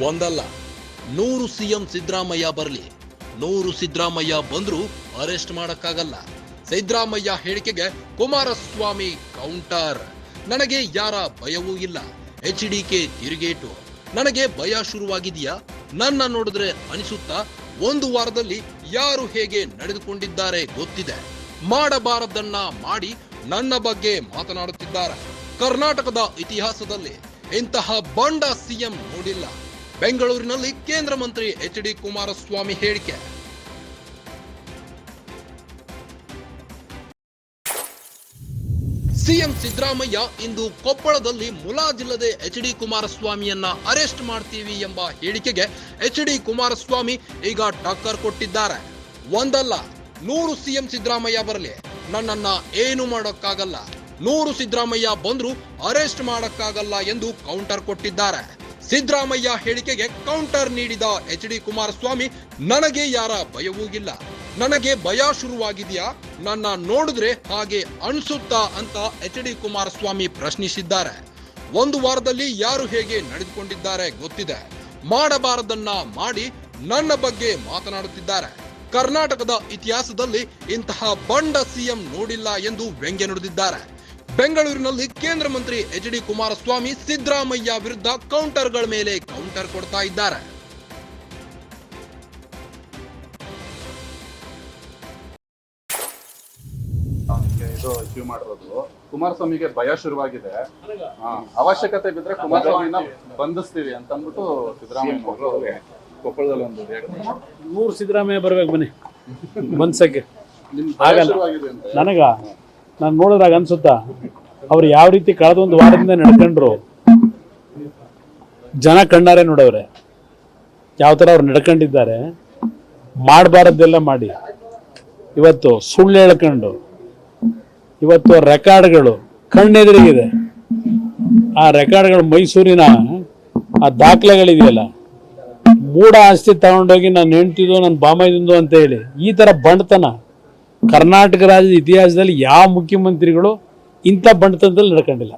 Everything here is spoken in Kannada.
ಒಂದಲ್ಲ 100 ಸಿಎಂ ಸಿದ್ದರಾಮಯ್ಯ ಬರಲಿ, 100 ಸಿದ್ದರಾಮಯ್ಯ ಬಂದ್ರು ಅರೆಸ್ಟ್ ಮಾಡಕ್ಕಾಗಲ್ಲ. ಸಿದ್ದರಾಮಯ್ಯ ಹೇಳಿಕೆಗೆ ಕುಮಾರಸ್ವಾಮಿ ಕೌಂಟರ್. ನನಗೆ ಯಾರ ಭಯವೂ ಇಲ್ಲ, ಎಚ್ಡಿಕೆ ತಿರುಗೇಟು. ನನಗೆ ಭಯ ಶುರುವಾಗಿದೆಯಾ? ನನ್ನ ನೋಡಿದ್ರೆ ಅನಿಸುತ್ತಾ? ಒಂದು ವಾರದಲ್ಲಿ ಯಾರು ಹೇಗೆ ನಡೆದುಕೊಂಡಿದ್ದಾರೆ ಗೊತ್ತಿದೆ. ಮಾಡಬಾರದನ್ನ ಮಾಡಿ ನನ್ನ ಬಗ್ಗೆ ಮಾತನಾಡುತ್ತಿದ್ದಾರೆ. ಕರ್ನಾಟಕದ ಇತಿಹಾಸದಲ್ಲಿ ಇಂತಹ ಬಂಡ ಸಿಎಂ ನೋಡಿಲ್ಲ. ಬೆಂಗಳೂರಿನಲ್ಲಿ ಕೇಂದ್ರ ಮಂತ್ರಿ ಎಚ್.ಡಿ. ಕುಮಾರಸ್ವಾಮಿ ಹೇಳಿಕೆ. ಸಿಎಂ ಸಿದ್ದರಾಮಯ್ಯ ಇಂದು ಕೊಪ್ಪಳದಲ್ಲಿ ಮುಲಾಜಿಲ್ಲದೆ ಎಚ್.ಡಿ. ಕುಮಾರಸ್ವಾಮಿಯನ್ನ ಅರೆಸ್ಟ್ ಮಾಡ್ತೀವಿ ಎಂಬ ಹೇಳಿಕೆಗೆ ಎಚ್.ಡಿ. ಕುಮಾರಸ್ವಾಮಿ ಈಗ ಟಕ್ಕರ್ ಕೊಟ್ಟಿದ್ದಾರೆ. ಒಂದಲ್ಲ 100 ಸಿಎಂ ಸಿದ್ದರಾಮಯ್ಯ ಬರಲಿ, ನನ್ನನ್ನ ಏನು ಮಾಡೋಕ್ಕಾಗಲ್ಲ. 100 ಸಿದ್ದರಾಮಯ್ಯ ಬಂದ್ರು ಅರೆಸ್ಟ್ ಮಾಡಕ್ಕಾಗಲ್ಲ ಎಂದು ಕೌಂಟರ್ ಕೊಟ್ಟಿದ್ದಾರೆ. ಸಿದ್ದರಾಮಯ್ಯ ಹೇಳಿಕೆಗೆ ಕೌಂಟರ್ ನೀಡಿದ ಎಚ್.ಡಿ. ಕುಮಾರಸ್ವಾಮಿ, ನನಗೆ ಯಾರ ಭಯವೂ ಇಲ್ಲ, ನನಗೆ ಭಯ ಶುರುವಾಗಿದೆಯಾ? ನನ್ನ ನೋಡಿದ್ರೆ ಹಾಗೆ ಅನ್ಸುತ್ತಾ ಅಂತ ಎಚ್.ಡಿ. ಕುಮಾರಸ್ವಾಮಿ ಪ್ರಶ್ನಿಸಿದ್ದಾರೆ. ಒಂದು ವಾರದಲ್ಲಿ ಯಾರು ಹೇಗೆ ನಡೆದುಕೊಂಡಿದ್ದಾರೆ ಗೊತ್ತಿದೆ. ಮಾಡಬಾರದನ್ನ ಮಾಡಿ ನನ್ನ ಬಗ್ಗೆ ಮಾತನಾಡುತ್ತಿದ್ದಾರೆ. ಕರ್ನಾಟಕದ ಇತಿಹಾಸದಲ್ಲಿ ಇಂತಹ ಬಂಡ ಸಿಎಂ ನೋಡಿಲ್ಲ ಎಂದು ವ್ಯಂಗ್ಯ ನುಡಿದಿದ್ದಾರೆ. ಬೆಂಗಳೂರಿನಲ್ಲಿ ಕೇಂದ್ರ ಮಂತ್ರಿ ಎಚ್.ಡಿ. ಕುಮಾರಸ್ವಾಮಿ ಸಿದ್ದರಾಮಯ್ಯ ವಿರುದ್ಧ ಕೌಂಟರ್ಗಳ ಮೇಲೆ ಕೌಂಟರ್ ಕೊಡ್ತಾ ಇದ್ದಾರೆ. ಇದು ಅಚೀವ್ ಮಾಡಿರೋದು ಕುಮಾರಸ್ವಾಮಿಗೆ ಭಯ ಶುರುವಾಗಿದೆ. ಅವಶ್ಯಕತೆ ಬಿದ್ರೆ ಕುಮಾರಸ್ವಾಮಿನ ಬಂಧಿಸ್ತೀವಿ ಅಂತ ಅಂದ್ಬಿಟ್ಟು ಸಿದ್ದರಾಮಯ್ಯ ಕೊಪ್ಪಳದಲ್ಲಿ ಒಂದು 100 ಸಿದ್ದರಾಮಯ್ಯ ಬರ್ಬೇಕು ಬನ್ನಿ ಮನ್ಸಕ್ಕೆ ಆಗಲ್ಲ. ನಾನು ನೋಡಿದ್ರಾಗ ಅನ್ಸುತ್ತಾ ಅವ್ರು ಯಾವ ರೀತಿ ಕಳೆದ ಒಂದು ವಾರದಿಂದ ನಡ್ಕೊಂಡ್ರು, ಜನ ಕಣ್ಣಾರೆ ನೋಡವ್ರೆ ಯಾವ ಥರ ಅವ್ರು ನಡ್ಕೊಂಡಿದ್ದಾರೆ. ಮಾಡಬಾರದ್ದೆಲ್ಲ ಮಾಡಿ ಇವತ್ತು ಸುಳ್ಳು ಹೇಳ್ಕೊಂಡು ಇವತ್ತು ರೆಕಾರ್ಡ್ಗಳು ಕಣ್ಣೆದುರಿಗಿದೆ. ಆ ರೆಕಾರ್ಡ್ಗಳು ಮೈಸೂರಿನ ಆ ದಾಖಲೆಗಳಿದೆಯಲ್ಲ, ಮೂಢ ಆಸ್ತಿ ತಗೊಂಡೋಗಿ ನಾನು ಹೆಂಡ್ತಿದ್ದು ನನ್ನ ಬಾಮೈದಿಂದು ಅಂತ ಹೇಳಿ ಈ ಥರ ಬಂಡತನ ಕರ್ನಾಟಕ ರಾಜ್ಯದ ಇತಿಹಾಸದಲ್ಲಿ ಯಾವ ಮುಖ್ಯಮಂತ್ರಿಗಳು ಇಂಥ ಬಂಡತನದಲ್ಲಿ ನಡ್ಕೊಂಡಿಲ್ಲ.